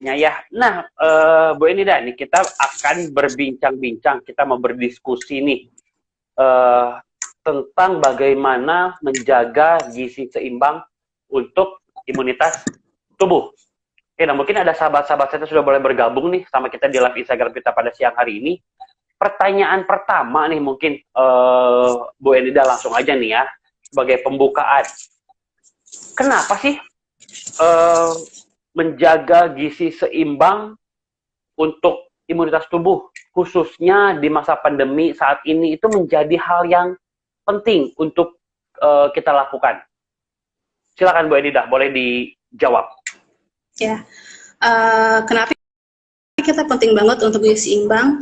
Ya. Nah, Bu Enida, nih kita akan berbincang-bincang, kita mau berdiskusi nih tentang bagaimana menjaga gizi seimbang untuk imunitas tubuh. Oke, nah mungkin ada sahabat-sahabat saya sudah boleh bergabung nih sama kita di live Instagram kita pada siang hari ini. Pertanyaan pertama nih mungkin Bu Enida langsung aja nih ya, sebagai pembukaan. Kenapa sih menjaga gizi seimbang untuk imunitas tubuh, khususnya di masa pandemi saat ini itu menjadi hal yang penting untuk kita lakukan? Silakan Bu Enida, boleh dijawab. Ya, kenapa kita penting banget untuk gizi seimbang?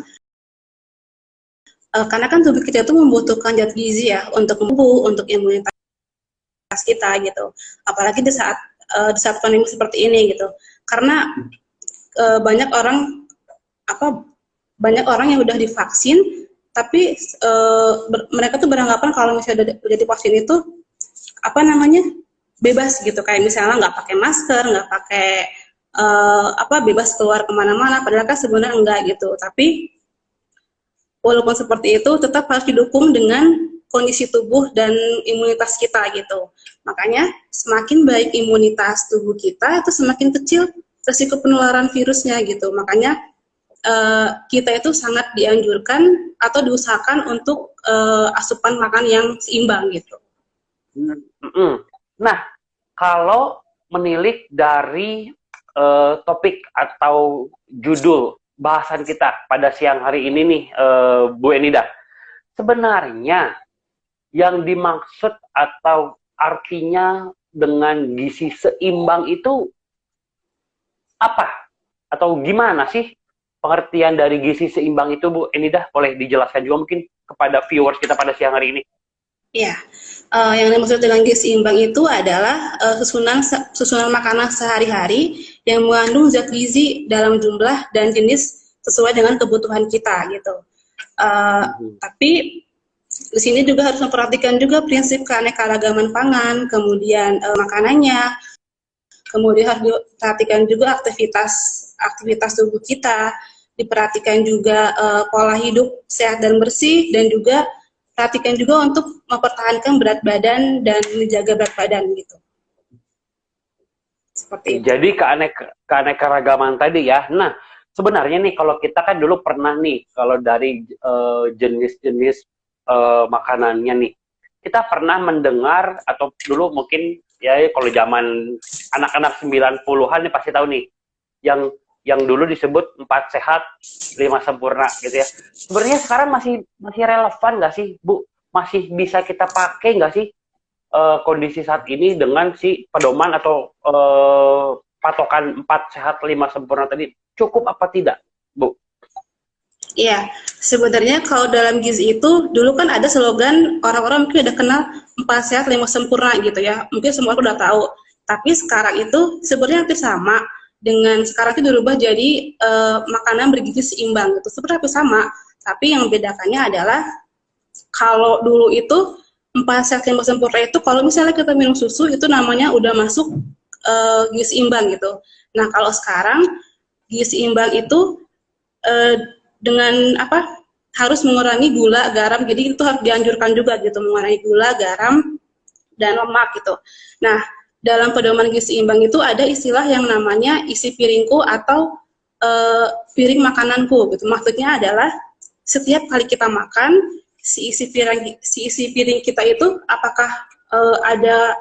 Karena kan tubuh kita itu membutuhkan zat gizi ya untuk tubuh, untuk imunitas kita gitu. Apalagi di saat pandemi seperti ini gitu. Karena banyak orang yang udah divaksin, tapi mereka tuh beranggapan kalau misalnya udah divaksin itu bebas gitu, kayak misalnya nggak pakai masker, nggak pakai bebas keluar kemana-mana, padahal kan sebenarnya enggak gitu. Tapi walaupun seperti itu tetap harus didukung dengan kondisi tubuh dan imunitas kita gitu. Makanya semakin baik imunitas tubuh kita, itu semakin kecil risiko penularan virusnya gitu. Makanya kita itu sangat dianjurkan atau diusahakan untuk asupan makan yang seimbang gitu. Nah, kalau menilik dari topik atau judul bahasan kita pada siang hari ini nih, Bu Enida, sebenarnya yang dimaksud atau artinya dengan gizi seimbang itu apa? Atau gimana sih pengertian dari gizi seimbang itu, Bu Enida? Boleh dijelaskan juga mungkin kepada viewers kita pada siang hari ini? Ya, yang dimaksud dengan gizi seimbang itu adalah susunan makanan sehari-hari yang mengandung zat gizi dalam jumlah dan jenis sesuai dengan kebutuhan kita gitu. Tapi di sini juga harus memperhatikan juga prinsip keanekaragaman pangan, kemudian makanannya, kemudian harus diperhatikan juga aktivitas tubuh kita, diperhatikan juga pola hidup sehat dan bersih, dan juga perhatikan juga untuk mempertahankan berat badan dan menjaga berat badan gitu. Seperti itu. Jadi keanekaragaman tadi ya. Nah, sebenarnya nih kalau kita kan dulu pernah nih, kalau dari jenis-jenis makanannya nih, kita pernah mendengar atau dulu mungkin ya kalau zaman anak-anak 90-an nih pasti tahu nih, yang dulu disebut 4 sehat 5 sempurna gitu ya. Sebenarnya sekarang masih relevan nggak sih, Bu? Masih bisa kita pakai nggak sih kondisi saat ini dengan si pedoman atau patokan 4 sehat 5 sempurna tadi, cukup apa tidak, Bu? Iya, sebenarnya kalau dalam gizi itu dulu kan ada slogan, orang-orang mungkin udah kenal 4 sehat 5 sempurna gitu ya, mungkin semua udah tahu. Tapi sekarang itu sebenarnya hampir sama, dengan sekarang itu dirubah jadi makanan bergizi seimbang gitu, sebenarnya hampir sama. Tapi yang membedakannya adalah kalau dulu itu 4 sehat 5 sempurna itu kalau misalnya kita minum susu itu namanya udah masuk gizi seimbang gitu. Nah kalau sekarang gizi seimbang itu dengan harus mengurangi gula, garam, jadi itu harus dianjurkan juga gitu, mengurangi gula, garam, dan lemak gitu. Nah, dalam pedoman gizi seimbang itu ada istilah yang namanya isi piringku atau piring makananku gitu. Maksudnya adalah setiap kali kita makan, si isi piring kita itu apakah ada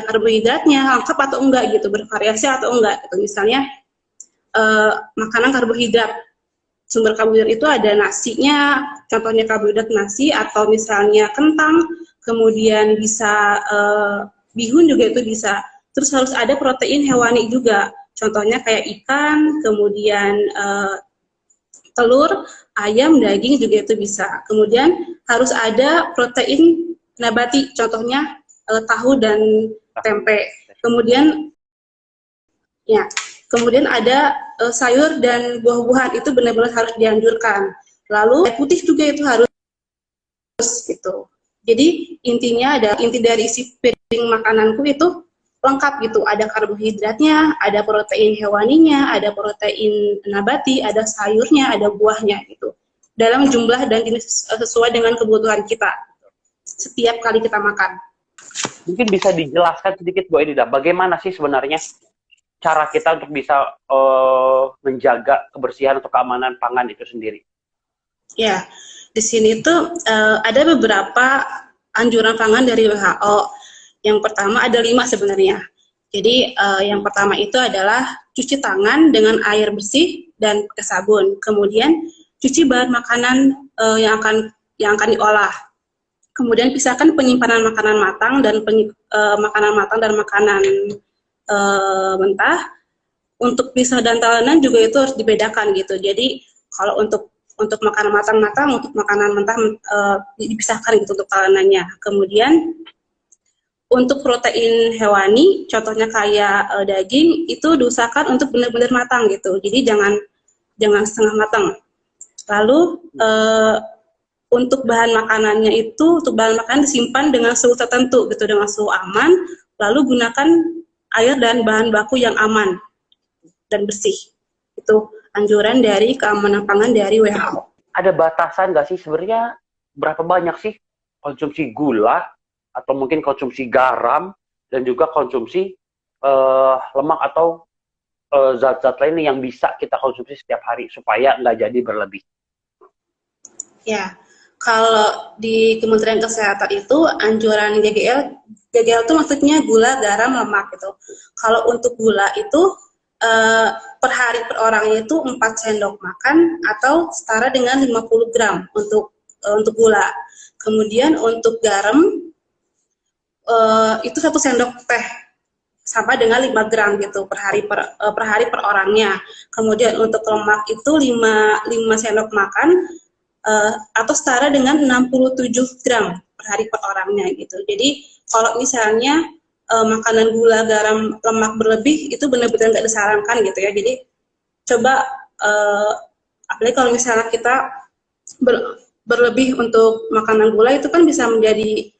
karbohidratnya lengkap atau enggak gitu, bervariasi atau enggak gitu. Misalnya makanan karbohidrat, sumber karbohidrat itu ada nasinya, contohnya karbohidrat nasi, atau misalnya kentang, kemudian bisa bihun juga itu bisa. Terus harus ada protein hewani juga, contohnya kayak ikan, kemudian telur, ayam, daging juga itu bisa. Kemudian harus ada protein nabati, contohnya tahu dan tempe. Kemudian ada sayur dan buah-buahan, itu benar-benar harus dianjurkan. Lalu air putih juga itu harus gitu. Jadi intinya ada inti dari isi piring makananku itu lengkap gitu, ada karbohidratnya, ada protein hewaninya, ada protein nabati, ada sayurnya, ada buahnya gitu. Dalam jumlah dan jenis sesuai dengan kebutuhan kita setiap kali kita makan. Mungkin bisa dijelaskan sedikit Bu Edida, bagaimana sih sebenarnya cara kita untuk bisa menjaga kebersihan atau keamanan pangan itu sendiri? Ya, di sini tuh ada beberapa anjuran pangan dari WHO. Yang pertama ada 5 sebenarnya. Jadi yang pertama itu adalah cuci tangan dengan air bersih dan pakai sabun. Kemudian cuci bahan makanan yang akan diolah. Kemudian pisahkan penyimpanan makanan matang dan makanan mentah. Untuk pisah dan talenan juga itu harus dibedakan gitu. Jadi kalau untuk makanan matang, untuk makanan mentah dipisahkan gitu untuk talenannya. Kemudian untuk protein hewani, contohnya kayak daging, itu diusahakan untuk benar-benar matang gitu. Jadi jangan setengah matang. Lalu untuk bahan makanannya untuk bahan makanan disimpan dengan suhu tertentu gitu, dengan suhu aman. Lalu gunakan air dan bahan baku yang aman dan bersih. Itu anjuran dari keamanan pangan dari WHO. Ada batasan nggak sih sebenarnya berapa banyak sih konsumsi gula atau mungkin konsumsi garam dan juga konsumsi lemak atau zat-zat lain yang bisa kita konsumsi setiap hari supaya nggak jadi berlebih? Ya, kalau di Kementerian Kesehatan itu anjuran GGL itu maksudnya gula, garam, lemak gitu. Kalau untuk gula itu per hari per orangnya itu 4 sendok makan atau setara dengan 50 gram untuk gula. Kemudian untuk garam itu 1 sendok teh sama dengan 5 gram gitu per hari per orangnya. Kemudian untuk lemak itu 5 sendok makan atau setara dengan 67 gram per hari per orangnya gitu. Jadi kalau misalnya makanan gula, garam, lemak berlebih itu benar-benar nggak disarankan gitu ya. Jadi coba apalagi kalau misalnya kita berlebih untuk makanan gula itu kan bisa menjadi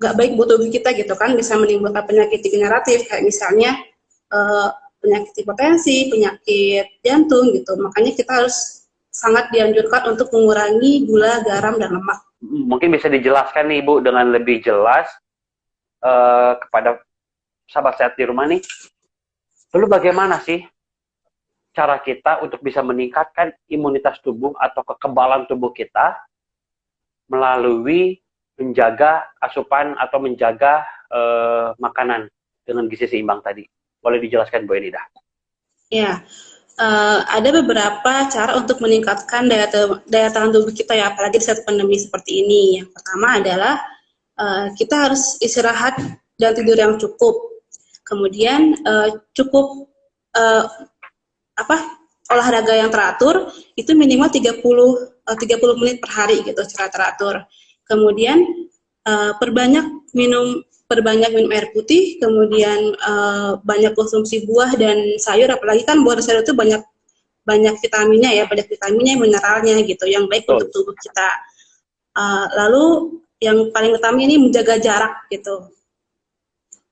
nggak baik buat tubuh kita gitu kan, bisa menimbulkan penyakit degeneratif kayak misalnya penyakit hipertensi, penyakit jantung gitu. Makanya kita harus sangat dianjurkan untuk mengurangi gula, garam, dan lemak. Mungkin bisa dijelaskan nih Ibu dengan lebih jelas kepada sahabat sehat di rumah nih. Lalu bagaimana sih cara kita untuk bisa meningkatkan imunitas tubuh atau kekebalan tubuh kita melalui menjaga asupan atau menjaga makanan dengan gizi seimbang tadi? Boleh dijelaskan Bu Edida? Ya, ada beberapa cara untuk meningkatkan daya tahan tubuh kita ya, apalagi di saat pandemi seperti ini. Yang pertama adalah kita harus istirahat dan tidur yang cukup. Kemudian cukup olahraga yang teratur itu minimal 30 menit per hari gitu secara teratur. Kemudian perbanyak minum air putih, kemudian banyak konsumsi buah dan sayur, apalagi kan buah dan sayur itu banyak vitaminnya ya, mineralnya gitu, yang baik untuk tubuh kita. Lalu yang paling utama ini menjaga jarak gitu.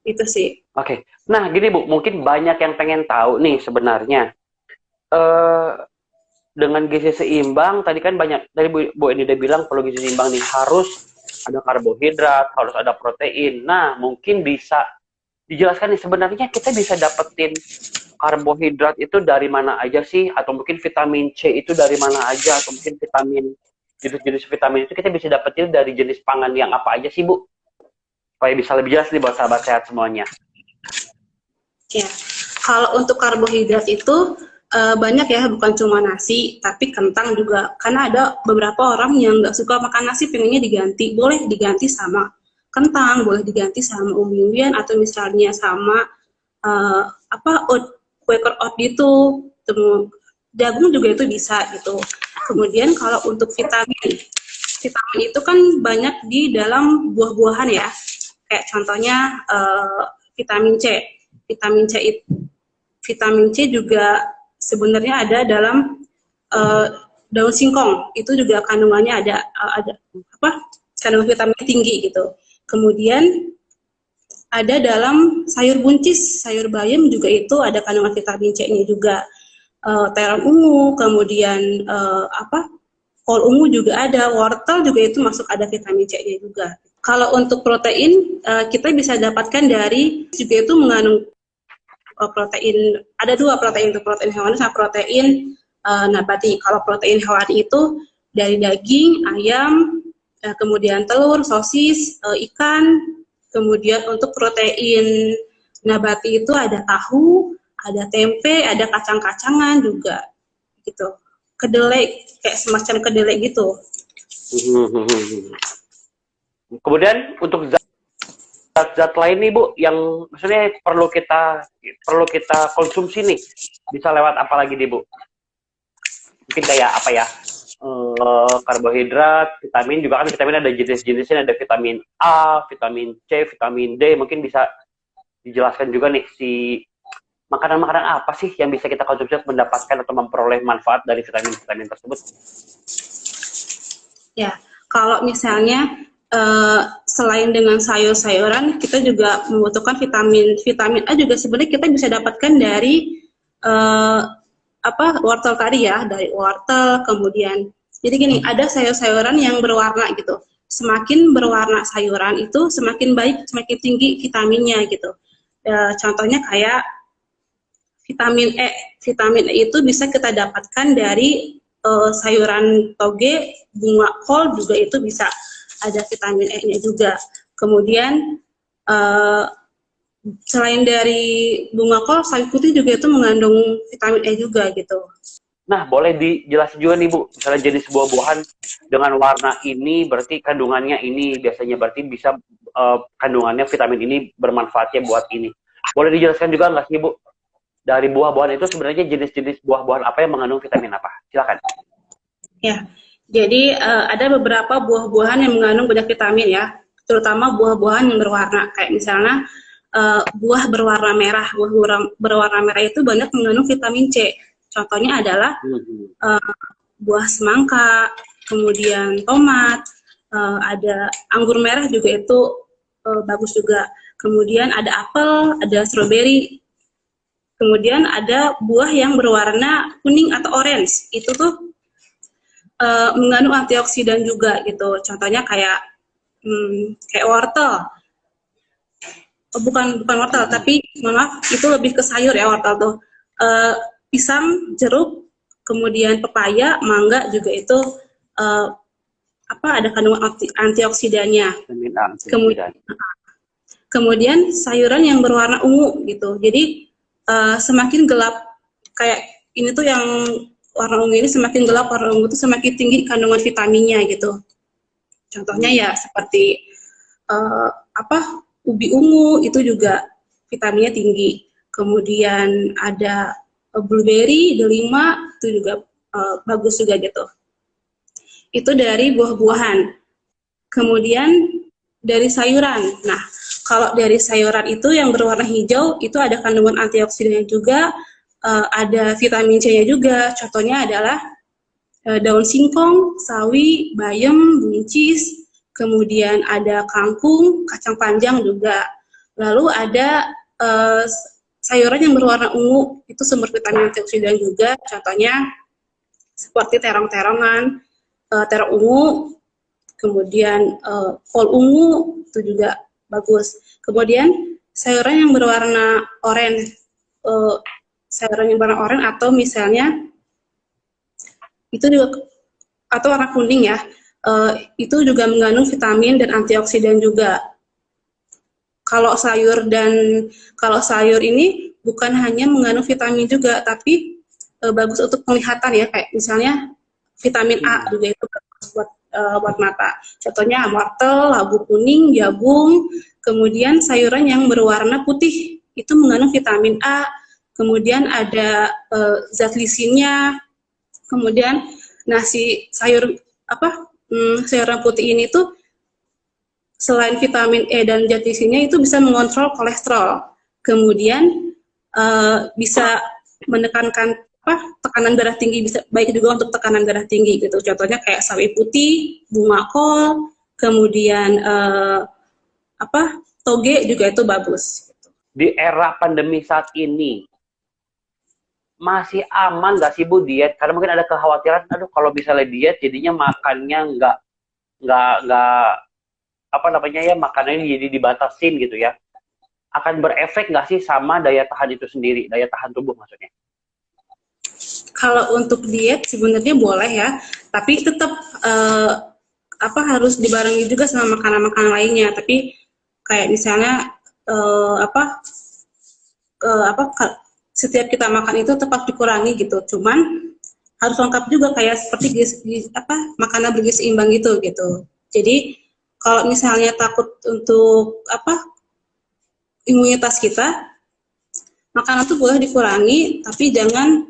Itu sih. Oke. Nah, gini Bu, mungkin banyak yang pengen tahu nih sebenarnya. Dengan gizi seimbang, tadi kan tadi Bu Edida bilang perlu gizi seimbang nih, harus ada karbohidrat, harus ada protein. Nah, mungkin bisa dijelaskan nih sebenarnya kita bisa dapetin karbohidrat itu dari mana aja sih? Atau mungkin vitamin C itu dari mana aja? Atau mungkin jenis-jenis vitamin itu kita bisa dapetin dari jenis pangan yang apa aja sih Bu? Supaya bisa lebih jelas nih buat sahabat sehat semuanya. Ya, kalau untuk karbohidrat itu banyak ya, bukan cuma nasi, tapi kentang juga. Karena ada beberapa orang yang nggak suka makan nasi, pengennya diganti. Boleh diganti sama kentang, boleh diganti sama umbi-umbian, atau misalnya sama Quaker oat gitu. Jagung juga itu bisa gitu. Kemudian kalau untuk vitamin itu kan banyak di dalam buah-buahan ya. Kayak contohnya vitamin C. Vitamin C juga sebenarnya ada dalam daun singkong, itu juga kandungannya ada kandungan vitamin tinggi gitu. Kemudian ada dalam sayur buncis, sayur bayam juga itu ada kandungan vitamin C-nya juga. Terong ungu, kemudian kol ungu juga ada, wortel juga itu masuk ada vitamin C-nya juga. Kalau untuk protein, kita bisa dapatkan dari juga itu mengandung protein, ada dua protein, itu protein hewani sama protein nabati. Kalau protein hewani itu dari daging, ayam, kemudian telur, sosis, ikan. Kemudian untuk protein nabati itu ada tahu, ada tempe, ada kacang-kacangan juga gitu. Kedelai, kayak semacam kedelai gitu. Kemudian untuk zat-zat lain nih Bu, yang maksudnya perlu kita konsumsi nih, bisa lewat apa lagi nih Bu? Mungkin kayak apa ya? Karbohidrat, vitamin juga kan, vitamin ada jenis-jenisnya, ada vitamin A, vitamin C, vitamin D. Mungkin bisa dijelaskan juga nih makanan-makanan apa sih yang bisa kita konsumsi untuk mendapatkan atau memperoleh manfaat dari vitamin-vitamin tersebut? Ya, kalau misalnya selain dengan sayur-sayuran, kita juga membutuhkan vitamin A juga sebenarnya kita bisa dapatkan dari wortel tadi ya, dari wortel. Kemudian jadi gini, ada sayur-sayuran yang berwarna gitu. Semakin berwarna sayuran itu semakin baik, semakin tinggi vitaminnya gitu. Contohnya kayak vitamin E. Vitamin E itu bisa kita dapatkan dari sayuran toge, bunga kol juga itu bisa ada vitamin E-nya juga. Kemudian selain dari bunga kol, sawi putih juga itu mengandung vitamin E juga gitu. Nah, boleh dijelasin juga nih Bu, misalnya jenis buah-buahan dengan warna ini berarti kandungannya ini, biasanya berarti bisa kandungannya vitamin ini bermanfaatnya buat ini. Boleh dijelaskan juga nggak sih Bu, dari buah-buahan itu sebenarnya jenis-jenis buah-buahan apa yang mengandung vitamin apa? Silakan. Ya, jadi ada beberapa buah-buahan yang mengandung banyak vitamin ya, terutama buah-buahan yang berwarna, kayak misalnya buah berwarna merah. Buah berwarna merah itu banyak mengandung vitamin C. Contohnya adalah buah semangka, kemudian tomat, ada anggur merah juga itu bagus juga. Kemudian ada apel, ada stroberi. Kemudian ada buah yang berwarna kuning atau orange. Itu tuh mengandung antioksidan juga gitu. Contohnya kayak wortel. Bukan wortel, tapi maaf, itu lebih ke sayur ya wortel tuh. Pisang, jeruk, kemudian pepaya, mangga juga itu ada kandungan antioksidannya. Kemudian sayuran yang berwarna ungu gitu. Jadi semakin gelap, kayak ini tuh yang warna ungu ini semakin gelap, warna ungu itu semakin tinggi kandungan vitaminnya gitu. Contohnya ya seperti ubi ungu itu juga vitaminnya tinggi. Kemudian ada blueberry, delima itu juga bagus juga gitu. Itu dari buah-buahan. Kemudian dari sayuran. Nah, kalau dari sayuran itu yang berwarna hijau itu ada kandungan antioksidannya juga, ada vitamin C-nya juga. Contohnya adalah daun singkong, sawi, bayam, buncis. Kemudian ada kangkung, kacang panjang juga. Lalu ada sayuran yang berwarna ungu, itu sumber vitamin antioksidan juga. Contohnya seperti terong-terongan, terong ungu, kemudian kol ungu, itu juga bagus. Kemudian sayuran yang berwarna oranye, atau misalnya itu juga, atau warna kuning ya, itu juga mengandung vitamin dan antioksidan juga. Kalau sayur ini bukan hanya mengandung vitamin juga, tapi bagus untuk penglihatan ya, kayak misalnya vitamin A juga itu bagus buat mata. Contohnya wortel, labu kuning, jagung. Kemudian sayuran yang berwarna putih itu mengandung vitamin A. Kemudian ada zat lisinnya. Kemudian sayuran putih ini tuh selain vitamin E dan zat lisinnya itu bisa mengontrol kolesterol. Kemudian bisa menekankan tekanan darah tinggi, bisa baik juga untuk tekanan darah tinggi gitu. Contohnya kayak sawi putih, bunga kol, kemudian toge juga itu bagus. Di era pandemi saat ini, masih aman nggak sih Bu diet? Karena mungkin ada kekhawatiran, aduh kalau misalnya diet jadinya makannya nggak apa namanya ya, makanannya jadi dibatasin gitu ya. Akan berefek nggak sih sama daya tahan itu sendiri, daya tahan tubuh maksudnya? Kalau untuk diet sebenarnya boleh ya, tapi tetap harus dibarengi juga sama makanan-makanan lainnya. Tapi kayak misalnya setiap kita makan itu tepat dikurangi gitu. Cuman harus lengkap juga kayak seperti makanan bergizi seimbang gitu. Jadi kalau misalnya takut untuk imunitas kita, makanan tuh boleh dikurangi, tapi jangan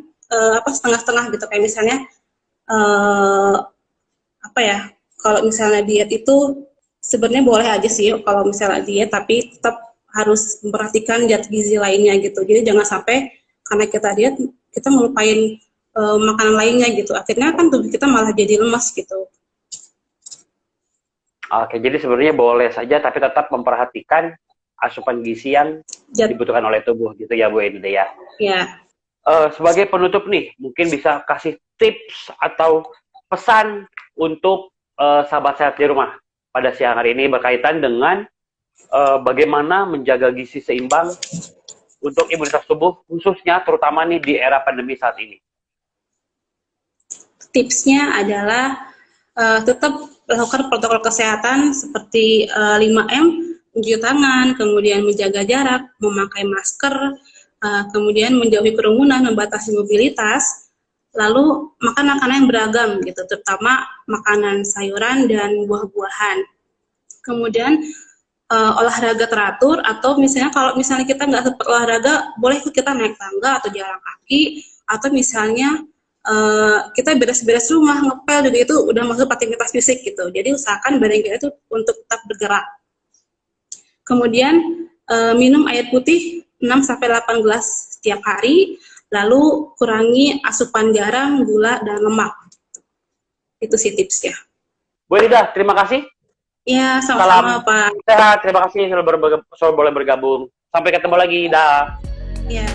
setengah-setengah gitu. Kayak misalnya kalau misalnya diet itu sebenarnya boleh aja sih kalau misalnya diet, tapi tetap harus memperhatikan zat gizi lainnya gitu. Jadi jangan sampai karena kita diet kita melupain makanan lainnya gitu. Akhirnya kan tubuh kita malah jadi lemas gitu. Oke, jadi sebenarnya boleh saja tapi tetap memperhatikan asupan gizi yang dibutuhkan oleh tubuh gitu ya Bu Ende ya. Ya. Sebagai penutup nih, mungkin bisa kasih tips atau pesan untuk sahabat sehat di rumah pada siang hari ini berkaitan dengan bagaimana menjaga gizi seimbang untuk imunitas tubuh, khususnya terutama nih di era pandemi saat ini. Tipsnya adalah tetap lakukan protokol kesehatan seperti 5M, mencuci tangan, kemudian menjaga jarak, memakai masker, kemudian menjauhi kerumunan, membatasi mobilitas, lalu makan makanan yang beragam gitu, terutama makanan sayuran dan buah-buahan. Kemudian olahraga teratur, atau misalnya kalau misalnya kita nggak sempat olahraga, boleh kita naik tangga atau jalan kaki, atau misalnya kita beres-beres rumah, ngepel, jadi itu udah masuk aktivitas fisik gitu. Jadi usahakan badan kita itu untuk tetap bergerak. Kemudian minum air putih 6-8 gelas setiap hari, lalu kurangi asupan garam, gula, dan lemak. Itu sih tipsnya. Bu Rida, terima kasih. Ya, sama-sama Pak. Sehat, terima kasih sudah boleh bergabung. Sampai ketemu lagi, dah. Ya.